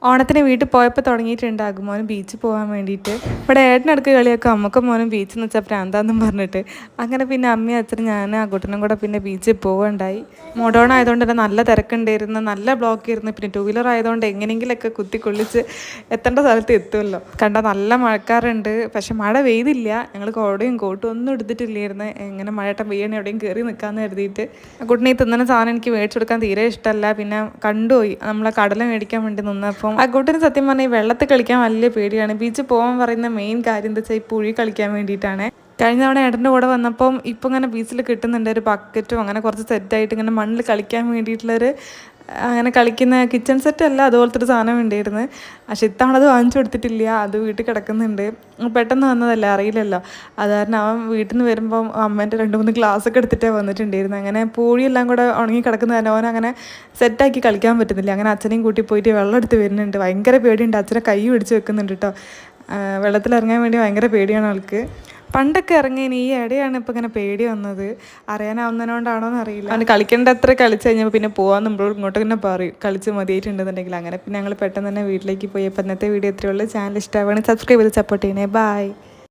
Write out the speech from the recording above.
ഓണത്തിന് വീട്ടിൽ പോയപ്പോൾ തുടങ്ങിയിട്ടുണ്ടാകും മോന് ബീച്ചിൽ പോകാൻ വേണ്ടിയിട്ട്. ഇവിടെ ഏട്ടനടുക്ക് കളിയൊക്കെ അമ്മക്കും മോനും ബീച്ചിൽ നിന്ന് വെച്ചാൽ പ്രാന്താന്നും പറഞ്ഞിട്ട് അങ്ങനെ പിന്നെ അമ്മയും അച്ഛനും ഞാനും ആ കുട്ടനും കൂടെ പിന്നെ ബീച്ചിൽ പോവുകയുണ്ടായി. മോഡോൺ ആയതുകൊണ്ട് തന്നെ നല്ല തിരക്കുണ്ടായിരുന്നു, നല്ല ബ്ലോക്ക് ആയിരുന്നു. പിന്നെ ടൂ വീലർ ആയതുകൊണ്ട് എങ്ങനെയെങ്കിലൊക്കെ കുത്തിക്കൊള്ളിച്ച് എത്തേണ്ട സ്ഥലത്ത് എത്തുമല്ലോ. കണ്ട നല്ല മഴക്കാറുണ്ട്, പക്ഷെ മഴ പെയ്തില്ല. ഞങ്ങൾ കോടയും കോട്ടും ഒന്നും എടുത്തിട്ടില്ലായിരുന്നു. എങ്ങനെ മഴയട്ടം പെയ്യണേ എവിടെയും കയറി നിൽക്കാമെന്ന് കരുതിയിട്ട്. കുട്ടനെ തിന്നുന്ന സാധനം എനിക്ക് മേടിച്ചു കൊടുക്കാൻ തീരെ ഇഷ്ടമല്ല. പിന്നെ കണ്ടുപോയി നമ്മളെ കടല മേടിക്കാൻ വേണ്ടി നിന്നപ്പം ആ കൂട്ടിന് സത്യം പറഞ്ഞാൽ ഈ വെള്ളത്തിൽ കളിക്കാൻ വലിയ പേടിയാണ്. ബീച്ചിൽ പോകാൻ പറയുന്ന മെയിൻ കാര്യം എന്താ വെച്ചാൽ ഈ പുഴി കളിക്കാൻ വേണ്ടിയിട്ടാണ്. കഴിഞ്ഞ തവണ ഏട്ടൻ്റെ കൂടെ വന്നപ്പം ഇപ്പം ഇങ്ങനെ ബീച്ചിൽ കിട്ടുന്നുണ്ട് ഒരു ബക്കറ്റും അങ്ങനെ കുറച്ച് സെറ്റായിട്ട് ഇങ്ങനെ മണ്ണിൽ കളിക്കാൻ വേണ്ടിയിട്ടുള്ളൊരു അങ്ങനെ കളിക്കുന്ന കിച്ചൺ സെറ്റല്ല, അതുപോലത്തെ ഒരു സാധനം ഉണ്ടായിരുന്നു. പക്ഷെ ഇത്തവണ അത് വാങ്ങിച്ചു കൊടുത്തിട്ടില്ല, അത് വീട്ടിൽ കിടക്കുന്നുണ്ട്. പെട്ടെന്ന് വന്നതല്ല, അറിയില്ലല്ലോ. അത് കാരണം അവൻ വീട്ടിൽ നിന്ന് വരുമ്പം അമ്മേൻ്റെ 2-3 ഗ്ലാസ്സൊക്കെ എടുത്തിട്ടേ വന്നിട്ടുണ്ടായിരുന്നു. അങ്ങനെ പൂഴിയെല്ലാം കൂടെ ഉണങ്ങി കിടക്കുന്ന തന്നെ അവൻ അങ്ങനെ സെറ്റാക്കി കളിക്കാൻ പറ്റുന്നില്ല. അങ്ങനെ അച്ഛനെയും കൂട്ടി പോയിട്ട് വെള്ളം എടുത്ത് വരുന്നുണ്ട്. ഭയങ്കര പേടിയുണ്ട്, അച്ഛനെ കൈ പിടിച്ച് വെക്കുന്നുണ്ട് കേട്ടോ. വെള്ളത്തിലിറങ്ങാൻ വേണ്ടി ഭയങ്കര പേടിയാണ് ആൾക്ക്. പണ്ടൊക്കെ ഇറങ്ങിയതിന് ഈ ഇടയാണ് ഇപ്പം ഇങ്ങനെ പേടി വന്നത്. അറിയാനാവുന്നതിനോണ്ടാണോ എന്ന് അറിയില്ല. അവന് കളിക്കേണ്ട അത്ര കളിച്ച് കഴിഞ്ഞപ്പോൾ പിന്നെ പോകാൻ ഇങ്ങോട്ട് തന്നെ പറയും കളിച്ച് മതിയായിട്ടുണ്ടെന്നുണ്ടെങ്കിൽ. അങ്ങനെ പിന്നെ ഞങ്ങൾ പെട്ടെന്ന് തന്നെ വീട്ടിലേക്ക് പോയി. അപ്പോൾ ഇന്നത്തെ വീഡിയോ ഇത്രയേ ഉള്ളൂ. ചാനൽ ഇഷ്ടമാവുകയാണെങ്കിൽ സബ്സ്ക്രൈബ് ചെയ്ത് സപ്പോർട്ട് ചെയ്യണേ. ബൈ.